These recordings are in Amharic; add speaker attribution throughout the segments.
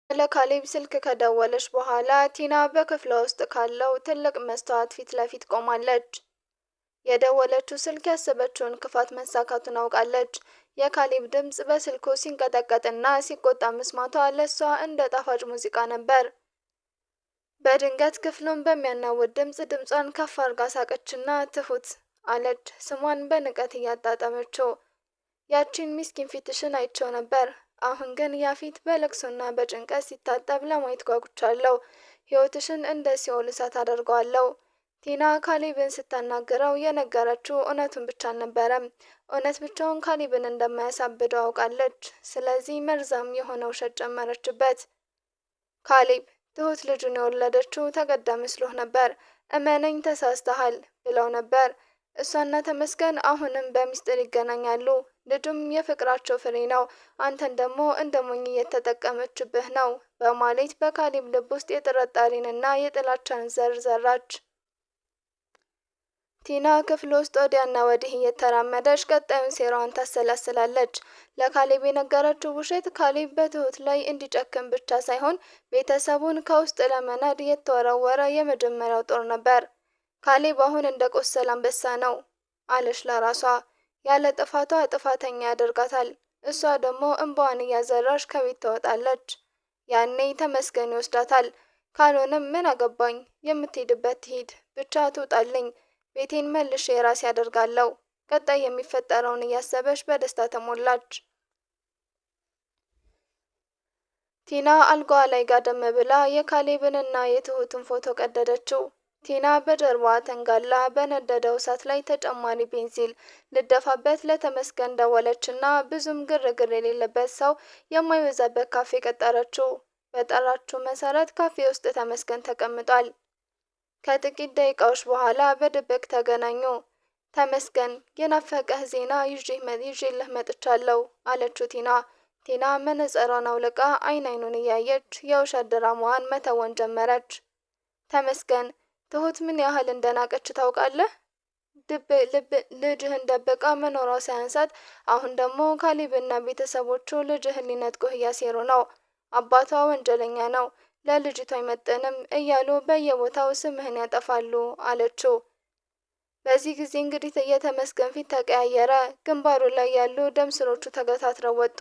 Speaker 1: ለካሌብ ስልክ ከደወለች በኋላ ቲና በክፍሏ ውስጥ ካለው ትልቅ መስታወት ፊት ለፊት ቆማለች። የደወለችው ስልክ ያሰበችውን ክፋት መሳካቱን አውቃለች። የካሌብ ድምፅ በስልኩ ሲንቀጠቀጥና ሲቆጣ መስማቷ ለሷ እንደ ጣፋጭ ሙዚቃ ነበር። በድንገት ክፍሉን በሚያናውጥ ድምጿን ከፍ አርጋ ሳቀችና ትሁት አለች፣ ስሟን በንቀት እያጣጣመችው። ያቺን ምስኪን ፊትሽን አይቼው ነበር። አሁን ግን ያ ፊት በለቅሶና በጭንቀት ሲታጠብ ለማየት ጓጉቻለሁ። ሕይወትሽን እንደ ሲኦል እሳት አደርገዋለሁ። ቲና ካሌብን ስታናግረው የነገረችው እውነቱን ብቻ አልነበረም። እውነት ብቻውን ካሌብን እንደማያሳብደው አውቃለች። ስለዚህ መርዛም የሆነ ውሸት ጨመረችበት። ካሌብ ትሁት ልጁን የወለደችው ተገዳ መስሎህ ነበር። እመነኝ ተሳስተሃል ብለው ነበር። እሷና ተመስገን አሁንም በሚስጥር ይገናኛሉ። ልጁም የፍቅራቸው ፍሬ ነው። አንተን ደግሞ እንደ ሞኝ እየተጠቀመችብህ ነው በማለት በካሌብ ልብ ውስጥ የጥርጣሬንና የጥላቻን ዘር ዘራች። ቲና ክፍል ውስጥ ወዲያና ወዲህ እየተራመደች ቀጣዩን ሴራዋን ታሰላስላለች። ለካሌብ የነገረችው ውሸት ካሌብ በትሁት ላይ እንዲጨክን ብቻ ሳይሆን ቤተሰቡን ከውስጥ ለመናድ የተወረወረ የመጀመሪያው ጦር ነበር። ካሌብ አሁን እንደ ቆሰለ አንበሳ ነው አለች ለራሷ። ያለ ጥፋቷ ጥፋተኛ ያደርጋታል። እሷ ደግሞ እንባዋን እያዘራች ከቤት ትወጣለች። ያኔ ተመስገን ይወስዳታል። ካልሆነም ምን አገባኝ፣ የምትሄድበት ትሂድ፣ ብቻ ትውጣልኝ፣ ቤቴን መልሼ የራሴ ያደርጋለሁ። ቀጣይ የሚፈጠረውን እያሰበች በደስታ ተሞላች። ቲና አልጋዋ ላይ ጋደም ብላ የካሌብንና የትሁትን ፎቶ ቀደደችው። ቲና በጀርባዋ ተንጋላ በነደደው እሳት ላይ ተጨማሪ ቤንዚል ልደፋበት ለተመስገን ደወለችና ብዙም ግርግር የሌለበት ሰው የማይበዛበት ካፌ ቀጠረችው። በጠራችው መሰረት ካፌ ውስጥ ተመስገን ተቀምጧል። ከጥቂት ደቂቃዎች በኋላ በድብቅ ተገናኙ። ተመስገን የናፈቀህ ዜና ይዤልህ መጥቻለሁ አለችው ቲና። ቲና መነጽሯን አውልቃ አይኑን እያየች የውሸት ድራማዋን መተወን ጀመረች። ተመስገን ትሁት ምን ያህል እንደናቀች ታውቃለህ? ልጅህን ደብቃ መኖሯ ሳያንሳት አሁን ደግሞ ካሌብና ቤተሰቦቹ ልጅህን ሊነጥቁህ እያሴሩ ነው። አባቷ ወንጀለኛ ነው፣ ለልጅቷ አይመጥንም እያሉ በየቦታው ስምህን ያጠፋሉ አለችው። በዚህ ጊዜ እንግዲህ የተመስገን ፊት ተቀያየረ። ግንባሩ ላይ ያሉ ደም ስሮቹ ተገታትረው ወጡ።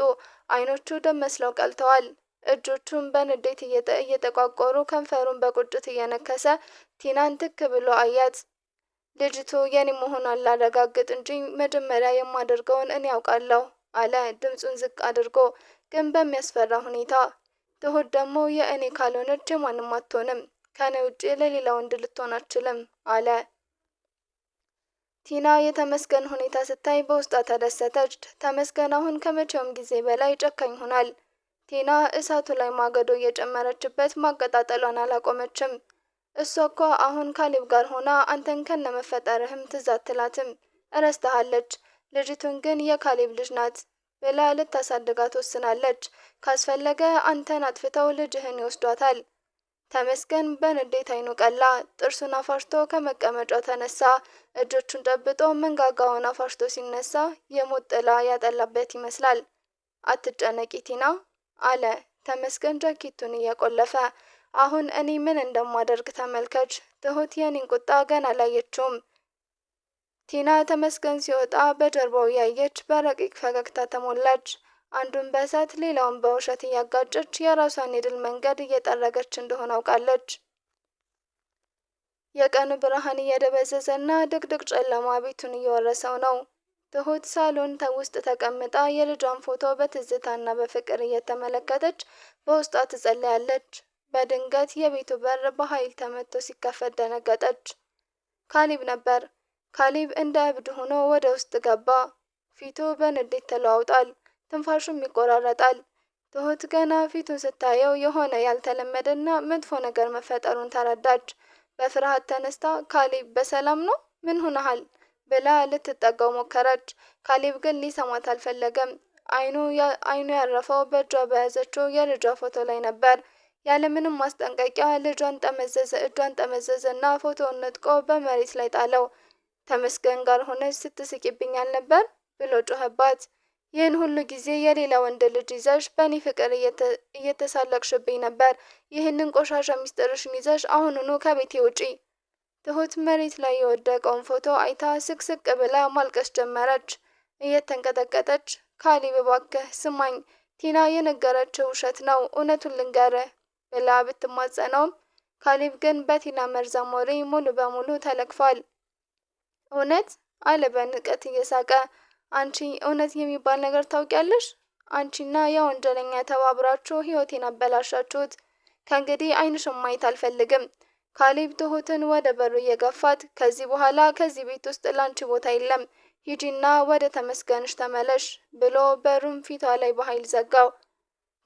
Speaker 1: አይኖቹ ደም መስለው ቀልተዋል። እጆቹን በንዴት እየጠቋቆሩ ከንፈሩን በቁጭት እየነከሰ ቲናን ትክ ብሎ አያት። ልጅቱ የኔ መሆኗን ላረጋግጥ እንጂ መጀመሪያ የማደርገውን እኔ ያውቃለሁ አለ ድምፁን ዝቅ አድርጎ ግን በሚያስፈራ ሁኔታ። ትሁት ደግሞ የእኔ ካልሆነች የማንም አትሆንም፣ ከኔ ውጭ ለሌላ ወንድ ልትሆን አትችልም አለ። ቲና የተመስገን ሁኔታ ስታይ በውስጧ ተደሰተች። ተመስገን አሁን ከመቼውም ጊዜ በላይ ጨካኝ ሆኗል። ቲና እሳቱ ላይ ማገዶ እየጨመረችበት ማቀጣጠሏን አላቆመችም። እሷ እኮ አሁን ካሌብ ጋር ሆና አንተን ከነመፈጠርህም ትዝ አትላትም፣ እረስተሃለች። ልጅቱን ግን የካሌብ ልጅ ናት ብላ ልታሳድጋት ወስናለች። ካስፈለገ አንተን አጥፍተው ልጅህን ይወስዷታል። ተመስገን በንዴት አይኑ ቀላ። ጥርሱን አፋሽቶ ከመቀመጫው ተነሳ። እጆቹን ጨብጦ መንጋጋውን አፋሽቶ ሲነሳ የሞት ጥላ ያጠላበት ይመስላል። አትጨነቂ ቲና አለ ተመስገን ጃኬቱን እየቆለፈ። አሁን እኔ ምን እንደማደርግ ተመልከች። ትሁት የኔን ቁጣ ገና አላየችውም። ቲና ተመስገን ሲወጣ በጀርባው ያየች በረቂቅ ፈገግታ ተሞላች። አንዱን በእሳት ሌላውን በውሸት እያጋጨች የራሷን የድል መንገድ እየጠረገች እንደሆነ አውቃለች። የቀኑ ብርሃን እየደበዘዘና ድቅድቅ ጨለማ ቤቱን እየወረሰው ነው። ትሁት ሳሎን ውስጥ ተቀምጣ የልጇን ፎቶ በትዝታና በፍቅር እየተመለከተች በውስጧ ትጸለያለች። በድንገት የቤቱ በር በኃይል ተመቶ ሲከፈት ደነገጠች። ካሌብ ነበር። ካሌብ እንደ እብድ ሆኖ ወደ ውስጥ ገባ። ፊቱ በንዴት ተለዋውጧል፣ ትንፋሹም ይቆራረጣል። ትሁት ገና ፊቱን ስታየው የሆነ ያልተለመደና መጥፎ ነገር መፈጠሩን ተረዳች። በፍርሃት ተነስታ ካሌብ በሰላም ነው? ምን ሆነሃል? ብላ ልትጠጋው ሞከረች። ካሌብ ግን ሊሰማት አልፈለገም። አይኑ ያረፈው በእጇ በያዘችው የልጇ ፎቶ ላይ ነበር። ያለምንም ማስጠንቀቂያ እጇን ጠመዘዘና ፎቶውን ነጥቆ በመሬት ላይ ጣለው። ተመስገን ጋር ሆነች ስትስቂብኛል ነበር ብሎ ጮኸባት። ይህን ሁሉ ጊዜ የሌላ ወንድ ልጅ ይዘሽ በእኔ ፍቅር እየተሳለቅሽብኝ ነበር። ይህንን ቆሻሻ ሚስጥርሽን ይዘሽ አሁኑኑ ከቤቴ ውጪ። ትሁት መሬት ላይ የወደቀውን ፎቶ አይታ ስቅስቅ ብላ ማልቀስ ጀመረች። እየተንቀጠቀጠች ካሌብ እባክህ ስማኝ፣ ቲና የነገረችው ውሸት ነው፣ እውነቱን ልንገርህ ብላ ብትማጸነውም ካሌብ ግን በቲና መርዛም ወሬ ሙሉ በሙሉ ተለክፏል። እውነት አለ በንቀት እየሳቀ። አንቺ እውነት የሚባል ነገር ታውቂያለሽ? አንቺና የወንጀለኛ ተባብራችሁ ህይወቴን አበላሻችሁት። ከእንግዲህ ዓይንሽን ማየት አልፈልግም። ካሌብ ትሁትን ወደ በሩ እየገፋት ከዚህ በኋላ ከዚህ ቤት ውስጥ ላንቺ ቦታ የለም፣ ሂጂና ወደ ተመስገንሽ ተመለሽ ብሎ በሩን ፊቷ ላይ በኃይል ዘጋው።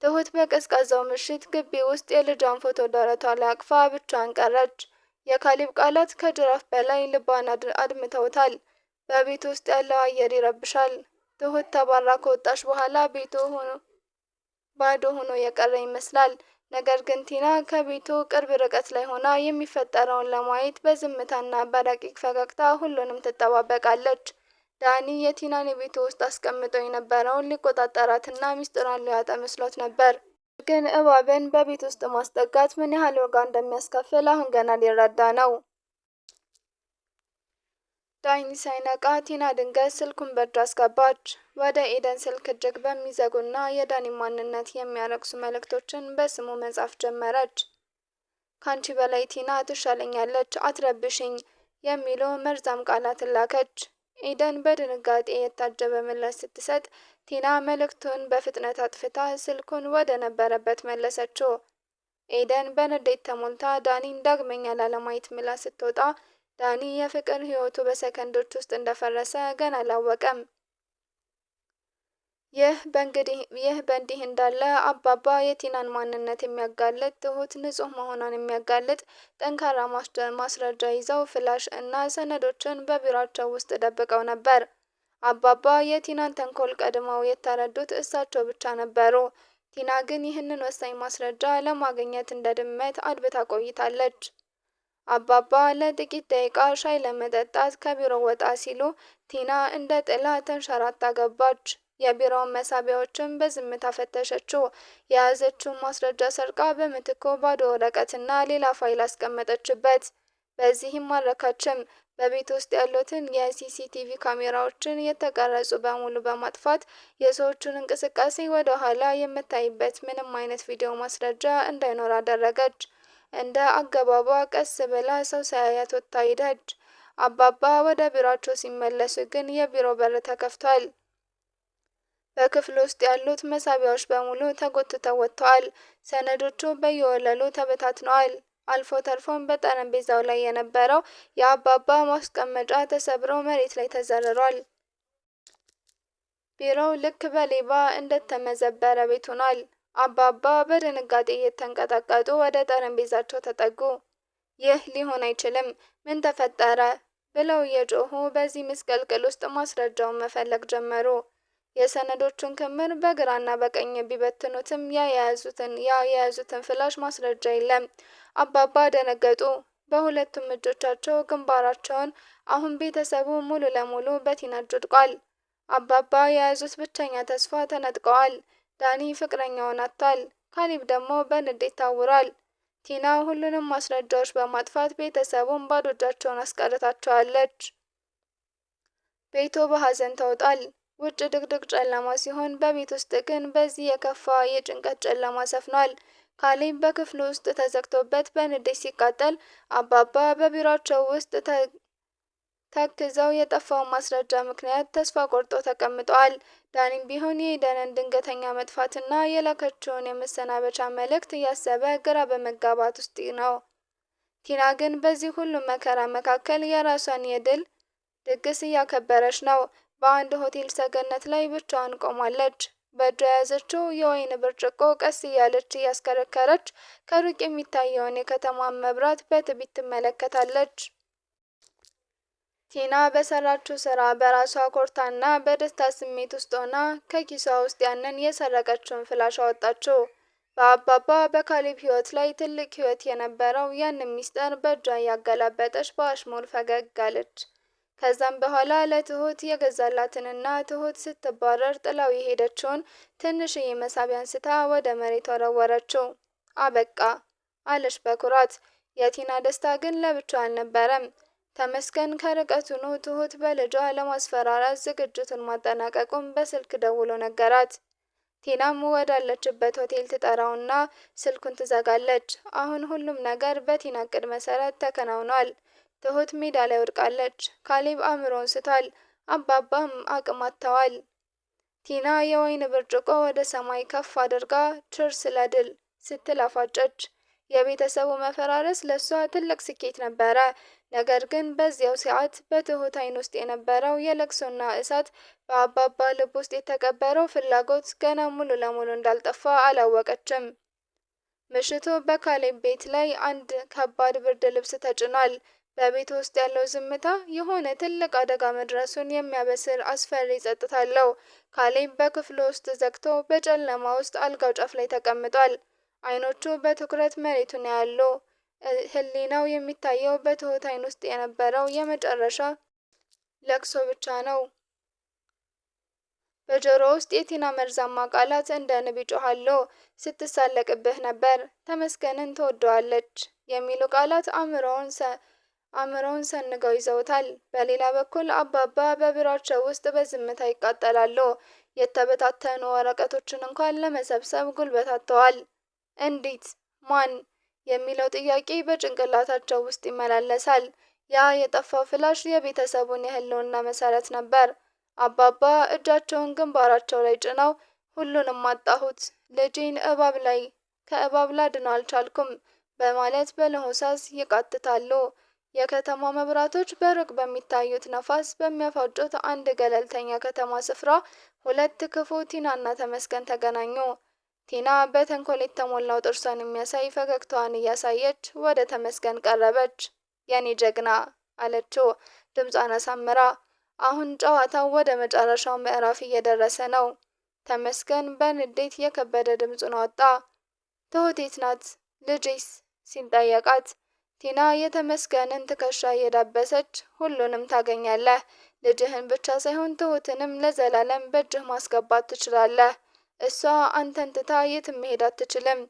Speaker 1: ትሁት በቀዝቃዛው ምሽት ግቢ ውስጥ የልጇን ፎቶ ደረቷ ላይ አቅፋ ብቻዋን ቀረች። የካሌብ ቃላት ከጅራፍ በላይ ልቧን አድምተውታል። በቤት ውስጥ ያለው አየር ይረብሻል። ትሁት ተባራ ከወጣች በኋላ ቤቱ ባዶ ሆኖ የቀረ ይመስላል። ነገር ግን ቲና ከቤቱ ቅርብ ርቀት ላይ ሆና የሚፈጠረውን ለማየት በዝምታና በረቂቅ ፈገግታ ሁሉንም ትጠባበቃለች። ዳኒ የቲናን የቤቱ ውስጥ አስቀምጦ የነበረውን ሊቆጣጠራትና ሚስጥሯን ሊያወጣ መስሎት ነበር። ግን እባብን በቤት ውስጥ ማስጠጋት ምን ያህል ዋጋ እንደሚያስከፍል አሁን ገና ሊረዳ ነው። ዳኒ ሳይነቃ ቲና ድንገት ስልኩን በእጇ አስገባች። ወደ ኤደን ስልክ እጅግ በሚዘጉና የዳኒ ማንነት የሚያረክሱ መልእክቶችን በስሙ መጻፍ ጀመረች። ካንቺ በላይ ቲና ትሻለኛለች፣ አትረብሽኝ የሚሉ መርዛም ቃላትን ላከች። ኤደን በድንጋጤ የታጀበ ምላሽ ስትሰጥ ቲና መልእክቱን በፍጥነት አጥፍታ ስልኩን ወደ ነበረበት መለሰችው። ኤደን በንዴት ተሞልታ ዳኒን ዳግመኛ ላለማየት ምላ ስትወጣ ዳኒ የፍቅር ህይወቱ በሰከንዶች ውስጥ እንደፈረሰ ገና አላወቀም። ይህ በእንዲህ እንዳለ አባባ የቲናን ማንነት የሚያጋልጥ ትሁት ንጹህ መሆኗን የሚያጋልጥ ጠንካራ ማስረጃ ይዘው ፍላሽ እና ሰነዶችን በቢሯቸው ውስጥ ደብቀው ነበር። አባባ የቲናን ተንኮል ቀድመው የተረዱት እሳቸው ብቻ ነበሩ። ቲና ግን ይህንን ወሳኝ ማስረጃ ለማግኘት እንደ ድመት አድብታ ቆይታለች። አባባ ለጥቂት ደቂቃ ሻይ ለመጠጣት ከቢሮ ወጣ ሲሉ ቲና እንደ ጥላ ተንሸራታ ገባች። የቢሮውን መሳቢያዎችን በዝምታ ፈተሸችው። የያዘችውን ማስረጃ ሰርቃ በምትኩ ባዶ ወረቀትና ሌላ ፋይል አስቀመጠችበት። በዚህም አልረካችም። በቤት ውስጥ ያሉትን የሲሲቲቪ ካሜራዎችን የተቀረጹ በሙሉ በማጥፋት የሰዎቹን እንቅስቃሴ ወደ ኋላ የምታይበት ምንም አይነት ቪዲዮ ማስረጃ እንዳይኖር አደረገች። እንደ አገባቧ ቀስ ብላ ሰው ሳያያት ወጥታ ሄደች። አባባ ወደ ቢሮአቸው ሲመለሱ ግን የቢሮ በር ተከፍቷል። በክፍል ውስጥ ያሉት መሳቢያዎች በሙሉ ተጎትተው ወጥተዋል። ሰነዶቹ በየወለሉ ተበታትነዋል። አልፎ ተርፎም በጠረጴዛው ላይ የነበረው የአባባ ማስቀመጫ ተሰብሮ መሬት ላይ ተዘርሯል። ቢሮው ልክ በሌባ እንደተመዘበረ ቤት ሆኗል። አባባ በድንጋጤ እየተንቀጠቀጡ ወደ ጠረጴዛቸው ተጠጉ። ይህ ሊሆን አይችልም፣ ምን ተፈጠረ? ብለው እየጮሁ በዚህ ምስቅልቅል ውስጥ ማስረጃውን መፈለግ ጀመሩ። የሰነዶቹን ክምር በግራና በቀኝ ቢበትኑትም የያዙትን ፍላሽ ማስረጃ የለም። አባባ ደነገጡ። በሁለቱም እጆቻቸው ግንባራቸውን አሁን ቤተሰቡ ሙሉ ለሙሉ በቲና እጅ ወድቋል። አባባ የያዙት ብቸኛ ተስፋ ተነጥቀዋል። ዳኒ ፍቅረኛውን አጥቷል። ካሌብ ደግሞ በንዴት ታውሯል። ቲና ሁሉንም ማስረጃዎች በማጥፋት ቤተሰቡን ባዶ እጃቸውን አስቀርታቸዋለች። ቤቱ በሀዘን ተውጧል። ውጭ ድቅድቅ ጨለማ ሲሆን በቤት ውስጥ ግን በዚህ የከፋ የጭንቀት ጨለማ ሰፍኗል። ካሌብ በክፍሉ ውስጥ ተዘግቶበት በንዴት ሲቃጠል፣ አባባ በቢሮአቸው ውስጥ ተክዘው የጠፋውን ማስረጃ ምክንያት ተስፋ ቆርጦ ተቀምጠዋል። ዳኒም ቢሆን የኤደንን ድንገተኛ መጥፋትና የላከችውን የመሰናበቻ መልእክት እያሰበ ግራ በመጋባት ውስጥ ነው። ቲና ግን በዚህ ሁሉ መከራ መካከል የራሷን የድል ድግስ እያከበረች ነው። በአንድ ሆቴል ሰገነት ላይ ብቻዋን ቆማለች። በእጇ የያዘችው የወይን ብርጭቆ ቀስ እያለች እያስከረከረች ከሩቅ የሚታየውን የከተማን መብራት በትዕቢት ትመለከታለች። ቲና በሰራችው ስራ በራሷ ኮርታና በደስታ ስሜት ውስጥ ሆና ከኪሷ ውስጥ ያንን የሰረቀችውን ፍላሽ አወጣችው። በአባባ በካሌብ ህይወት ላይ ትልቅ ህይወት የነበረው ያንን ሚስጥር በእጇ እያገላበጠች በአሽሙር ፈገግ አለች። ከዛም በኋላ ለትሁት የገዛላትንና ትሁት ስትባረር ጥላው የሄደችውን ትንሽዬ መሳቢያ አንስታ ወደ መሬት ወረወረችው። አበቃ አለች በኩራት። የቲና ደስታ ግን ለብቻው አልነበረም። ተመስገን ከርቀቱኑ ትሁት በልጇ ለማስፈራራት ዝግጅቱን ማጠናቀቁን በስልክ ደውሎ ነገራት። ቲናም ወዳለችበት ሆቴል ትጠራውና ስልኩን ትዘጋለች። አሁን ሁሉም ነገር በቲና እቅድ መሰረት ተከናውኗል። ትሁት ሜዳ ላይ ወድቃለች። ካሌብ አእምሮን ስቷል። አባባም አቅም አጥተዋል። ቲና የወይን ብርጭቆ ወደ ሰማይ ከፍ አድርጋ ችርስ ለድል ስትል አፋጨች። የቤተሰቡ መፈራረስ ለሷ ትልቅ ስኬት ነበረ። ነገር ግን በዚያው ሰዓት በትሁት ዓይን ውስጥ የነበረው የለቅሶና እሳት፣ በአባባ ልብ ውስጥ የተቀበረው ፍላጎት ገና ሙሉ ለሙሉ እንዳልጠፋ አላወቀችም። ምሽቱ በካሌብ ቤት ላይ አንድ ከባድ ብርድ ልብስ ተጭኗል። በቤት ውስጥ ያለው ዝምታ የሆነ ትልቅ አደጋ መድረሱን የሚያበስር አስፈሪ ጸጥታ አለው። ካሌብ በክፍሉ ውስጥ ዘግቶ በጨለማ ውስጥ አልጋው ጫፍ ላይ ተቀምጧል። አይኖቹ በትኩረት መሬቱን ያያሉ። ህሊናው የሚታየው በትሁት ዓይን ውስጥ የነበረው የመጨረሻ ለቅሶ ብቻ ነው። በጆሮ ውስጥ የቲና መርዛማ ቃላት እንደ ንብ ይጮኻሉ። ስትሳለቅብህ ነበር፣ ተመስገንን ትወደዋለች የሚሉ ቃላት አእምሮውን ሰንገው ይዘውታል። በሌላ በኩል አባባ በቢሯቸው ውስጥ በዝምታ ይቃጠላሉ። የተበታተኑ ወረቀቶችን እንኳን ለመሰብሰብ ጉልበት አጥተዋል። እንዴት? ማን? የሚለው ጥያቄ በጭንቅላታቸው ውስጥ ይመላለሳል። ያ የጠፋው ፍላሽ የቤተሰቡን የህልውና መሰረት ነበር። አባባ እጃቸውን ግንባራቸው ላይ ጭነው ሁሉንም አጣሁት፣ ልጄን ከእባብ ላድነው አልቻልኩም በማለት በለሆሳስ ይቃትታሉ። የከተማ መብራቶች በሩቅ በሚታዩት ነፋስ በሚያፋጩት አንድ ገለልተኛ ከተማ ስፍራ ሁለት ክፉ ቲናና ተመስገን ተገናኙ። ቲና በተንኮል የተሞላው ጥርሷን የሚያሳይ ፈገግታዋን እያሳየች ወደ ተመስገን ቀረበች። የኔ ጀግና አለችው ድምጿን አሳምራ። አሁን ጨዋታው ወደ መጨረሻው ምዕራፍ እየደረሰ ነው። ተመስገን በንዴት የከበደ ድምፁን አወጣ። ትሁት የት ናት? ልጄስ? ሲል ጠየቃት። ቲና የተመስገንን ትከሻ እየዳበሰች ሁሉንም ታገኛለህ፣ ልጅህን ብቻ ሳይሆን ትሁትንም ለዘላለም በእጅህ ማስገባት ትችላለህ። እሷ አንተን ትታ የትም መሄድ አትችልም።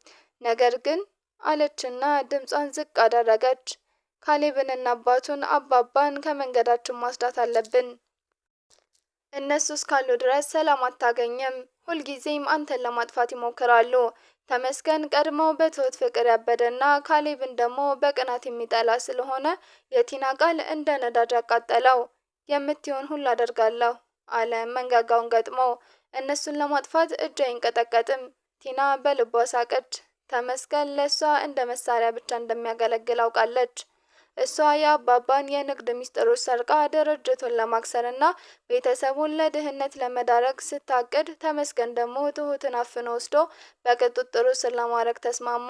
Speaker 1: ነገር ግን አለችና ድምጿን ዝቅ አደረገች፣ ካሌብንና አባባን ከመንገዳችን ማስዳት አለብን። እነሱ እስካሉ ድረስ ሰላም አታገኝም። ሁልጊዜም አንተን ለማጥፋት ይሞክራሉ። ተመስገን ቀድሞ በትሁት ፍቅር ያበደና ካሌብን ደግሞ በቅናት የሚጠላ ስለሆነ የቲና ቃል እንደ ነዳጅ አቃጠለው። የምትሆን ሁሉ አደርጋለሁ አለ መንጋጋውን ገጥሞ። እነሱን ለማጥፋት እጅ አይንቀጠቀጥም። ቲና በልቧ ሳቀች። ተመስገን ለሷ እንደ መሳሪያ ብቻ እንደሚያገለግል አውቃለች። እሷ የአባባን የንግድ ሚስጥሮች ሰርቃ ድርጅቱን ለማክሰርና ቤተሰቡን ለድህነት ለመዳረግ ስታቅድ፣ ተመስገን ደግሞ ትሁትን አፍኖ ወስዶ በቁጥጥሩ ስር ለማድረግ ተስማሙ።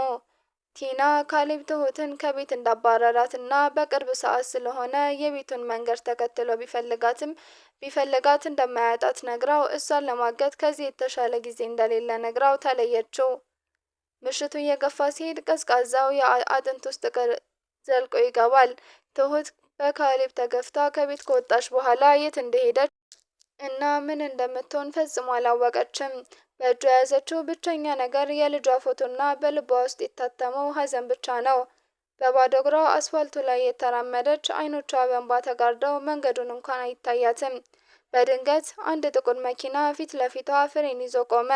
Speaker 1: ቲና ካሌብ ትሁትን ከቤት እንዳባረራትና በቅርብ ሰዓት ስለሆነ የቤቱን መንገድ ተከትሎ ቢፈልጋት እንደማያጣት ነግራው እሷን ለማገት ከዚህ የተሻለ ጊዜ እንደሌለ ነግራው ተለየችው። ምሽቱ እየገፋ ሲሄድ ቀዝቃዛው የአጥንት ውስጥ ዘልቆ ይገባል። ትሁት በካሌብ ተገፍታ ከቤት ከወጣች በኋላ የት እንደሄደች እና ምን እንደምትሆን ፈጽሞ አላወቀችም። በእጇ የያዘችው ብቸኛ ነገር የልጇ ፎቶና በልቧ ውስጥ የታተመው ሐዘን ብቻ ነው። በባዶ እግሯ አስፋልቱ ላይ የተራመደች፣ አይኖቿ በእንባ ተጋርደው መንገዱን እንኳን አይታያትም። በድንገት አንድ ጥቁር መኪና ፊት ለፊቷ ፍሬን ይዞ ቆመ።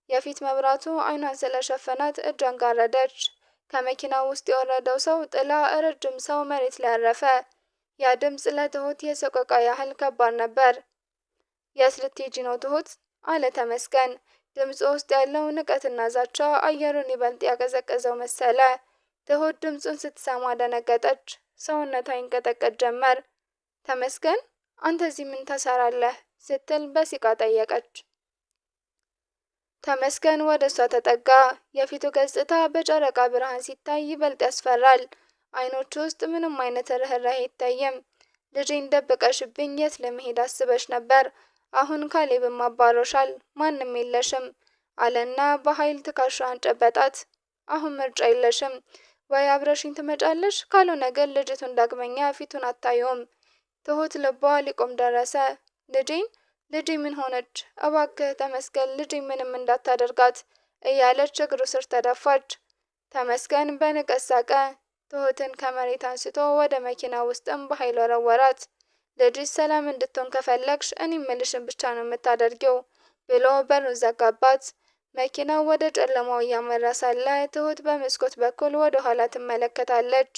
Speaker 1: የፊት መብራቱ አይኗን ስለሸፈናት እጇን ጋረደች። ከመኪናው ውስጥ የወረደው ሰው ጥላ ረጅም ሰው መሬት ላይ አረፈ። ያ ድምፅ ለትሁት የሰቆቃ ያህል ከባድ ነበር። የት ልትሄጂ ነው ትሁት? አለ ተመስገን። ድምፁ ውስጥ ያለው ንቀትና ዛቻ አየሩን ይበልጥ ያቀዘቀዘው መሰለ። ትሁት ድምፁን ስትሰማ ደነገጠች። ሰውነቷ ይንቀጠቀጥ ጀመር። ተመስገን፣ አንተ እዚህ ምን ትሰራለህ? ስትል በሲቃ ጠየቀች። ተመስገን ወደ እሷ ተጠጋ። የፊቱ ገጽታ በጨረቃ ብርሃን ሲታይ ይበልጥ ያስፈራል። አይኖቹ ውስጥ ምንም አይነት ርህራሄ አይታይም። ልጄን ደብቀሽብኝ የት ለመሄድ አስበሽ ነበር? አሁን ካሌብም አባሮሻል፣ ማንም የለሽም አለና በኃይል ትከሻዋን ጨበጣት። አሁን ምርጫ የለሽም፣ ወይ አብረሽኝ ትመጫለሽ፣ ካልሆነ ግን ልጅቱን ዳግመኛ ፊቱን አታየውም። ትሁት ልቧ ሊቆም ደረሰ። ልጄን ልጄ ምን ሆነች? እባክህ ተመስገን ልጄ ምንም እንዳታደርጋት እያለች እግሩ ስር ተደፋች። ተመስገን በንቀት ሳቀ። ትሁትን ከመሬት አንስቶ ወደ መኪና ውስጥም በኃይል ወረወራት። ልጅሽ ሰላም እንድትሆን ከፈለግሽ እኔ ምልሽን ብቻ ነው የምታደርጊው ብሎ በሩን ዘጋባት። መኪናው ወደ ጨለማው እያመራ ሳለ ትሁት በመስኮት በኩል ወደ ኋላ ትመለከታለች።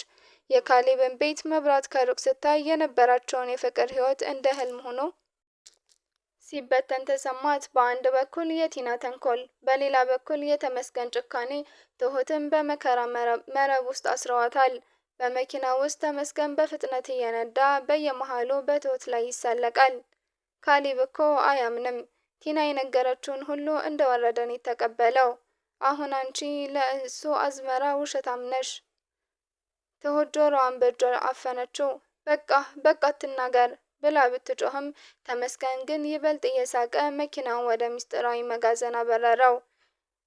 Speaker 1: የካሌብን ቤት መብራት ከሩቅ ስታይ የነበራቸውን የፍቅር ህይወት እንደ ህልም ሆኖ ሲበተን ተሰማት። በአንድ በኩል የቲና ተንኮል፣ በሌላ በኩል የተመስገን ጭካኔ ትሁትን በመከራ መረብ ውስጥ አስረዋታል። በመኪና ውስጥ ተመስገን በፍጥነት እየነዳ በየመሃሉ በትሁት ላይ ይሳለቃል። ካሌብ እኮ አያምንም። ቲና የነገረችውን ሁሉ እንደወረደን የተቀበለው። አሁን አንቺ ለእሱ አዝመራ ውሸታም ነሽ። ትሁት ጆሮዋን በእጇ አፈነችው። በቃ በቃ አትናገር ብላ ብትጮህም ተመስገን ግን ይበልጥ እየሳቀ መኪናውን ወደ ምስጢራዊ መጋዘን አበረረው።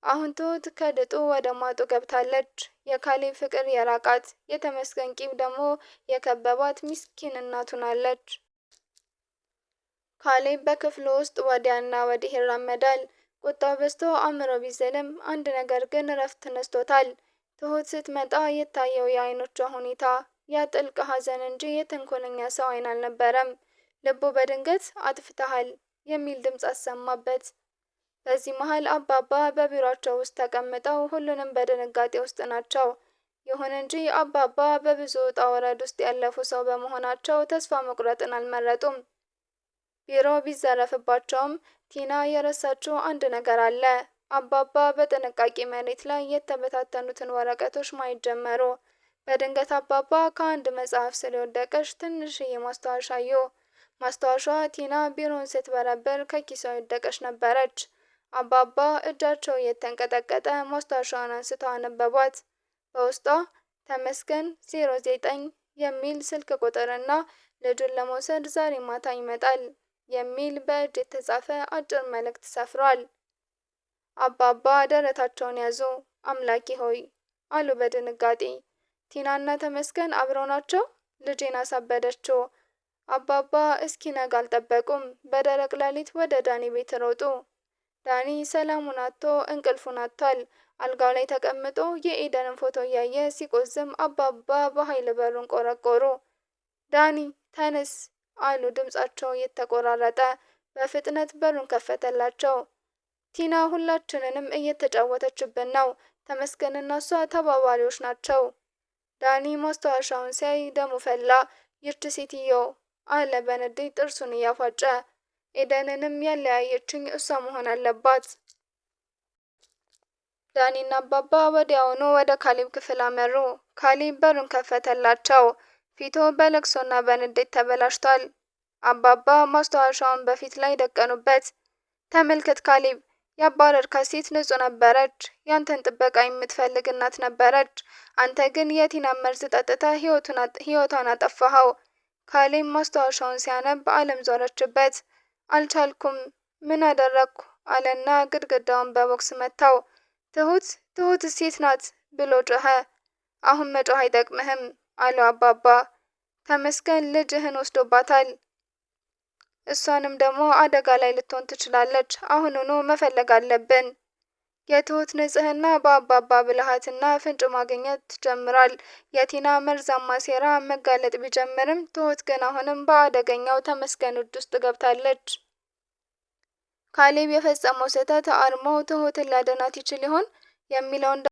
Speaker 1: አሁን ትሁት ከድጡ ወደ ማጡ ገብታለች። የካሌብ ፍቅር የራቃት፣ የተመስገን ቂም ደግሞ የከበባት ምስኪን እናቱ ናለች። ካሌብ በክፍሉ ውስጥ ወዲያና ወዲህ ይራመዳል። ቁጣው በዝቶ አእምሮ ቢዝልም አንድ ነገር ግን እረፍት ነስቶታል። ትሁት ስትመጣ የታየው የዓይኖቿ ሁኔታ ያ ጥልቅ ሐዘን እንጂ የተንኮለኛ ሰው ዓይን አልነበረም። ልቡ በድንገት አጥፍተሃል የሚል ድምፅ አሰማበት። በዚህ መሃል አባባ በቢሮአቸው ውስጥ ተቀምጠው ሁሉንም በድንጋጤ ውስጥ ናቸው። ይሁን እንጂ አባባ በብዙ ውጣ ውረድ ውስጥ ያለፉ ሰው በመሆናቸው ተስፋ መቁረጥን አልመረጡም። ቢሮ ቢዘረፍባቸውም ቲና የረሳችው አንድ ነገር አለ። አባባ በጥንቃቄ መሬት ላይ የተበታተኑትን ወረቀቶች ማየት ጀመሩ። በድንገት አባባ ከአንድ መጽሐፍ ስር የወደቀች ትንሽዬ ማስታወሻ አዩ። ማስታወሻዋ ቲና ቢሮውን ስትበረብር ከኪሷ የወደቀች ነበረች። አባባ እጃቸው እየተንቀጠቀጠ ማስታወሻዋን አንስተው አነበቧት። በውስጧ ተመስገን 09 የሚል ስልክ ቁጥርና ልጁን ለመውሰድ ዛሬ ማታ ይመጣል የሚል በእጅ የተጻፈ አጭር መልእክት ሰፍሯል። አባባ ደረታቸውን ያዙ። አምላኬ ሆይ አሉ በድንጋጤ። ቲናና ተመስገን አብረው ናቸው? ልጄን አሳበደችው። አባባ እስኪነጋ አልጠበቁም። በደረቅ ሌሊት ወደ ዳኒ ቤት ሮጡ። ዳኒ ሰላሙን አጥቶ እንቅልፉን አጥቷል። አልጋው ላይ ተቀምጦ የኤደንን ፎቶ እያየ ሲቆዝም አባባ በኃይል በሩን ቆረቆሩ። ዳኒ ተነስ አሉ ድምጻቸው የተቆራረጠ። በፍጥነት በሩን ከፈተላቸው። ቲና ሁላችንንም እየተጫወተችብን ነው። ተመስገንና እሷ ተባባሪዎች ናቸው። ዳኒ ማስታወሻውን ሲያይ ደሙ ፈላ። ይርች ሴትዮ አለ በንዴት ጥርሱን እያፏጨ። ኤደንንም ያለያየችኝ እሷ መሆን አለባት። ዳኒና አባባ ወዲያውኑ ወደ ካሌብ ክፍል አመሩ። ካሌብ በሩን ከፈተላቸው። ፊቱ በለቅሶና በንዴት ተበላሽቷል። አባባ ማስታወሻውን በፊት ላይ ደቀኑበት። ተመልከት ካሌብ፣ ያባረርካት ሴት ንጹህ ነበረች። ያንተን ጥበቃ የምትፈልግ እናት ነበረች። አንተ ግን የቲናን መርዝ ጠጥተህ ህይወቷን አጠፋኸው። ካሌብ ማስታወሻውን ሲያነብ ዓለም ዞረችበት። አልቻልኩም፣ ምን አደረግኩ አለና ግድግዳውን በቦክስ መታው። ትሁት ሴት ናት ብሎ ጮኸ። አሁን መጮህ አይጠቅምህም አሉ አባባ። ተመስገን ልጅህን ወስዶባታል። እሷንም ደግሞ አደጋ ላይ ልትሆን ትችላለች። አሁኑኑ መፈለግ አለብን። የትሁት ንጽህና በአባባ ብልሃትና ፍንጭ ማግኘት ጀምሯል። የቲና መርዛማ ሴራ መጋለጥ ቢጀምርም ትሁት ግን አሁንም በአደገኛው ተመስገን እጅ ውስጥ ገብታለች። ካሌብ የፈጸመው ስህተት አርሞ ትሁትን ሊያድናት ይችል ይሆን የሚለውን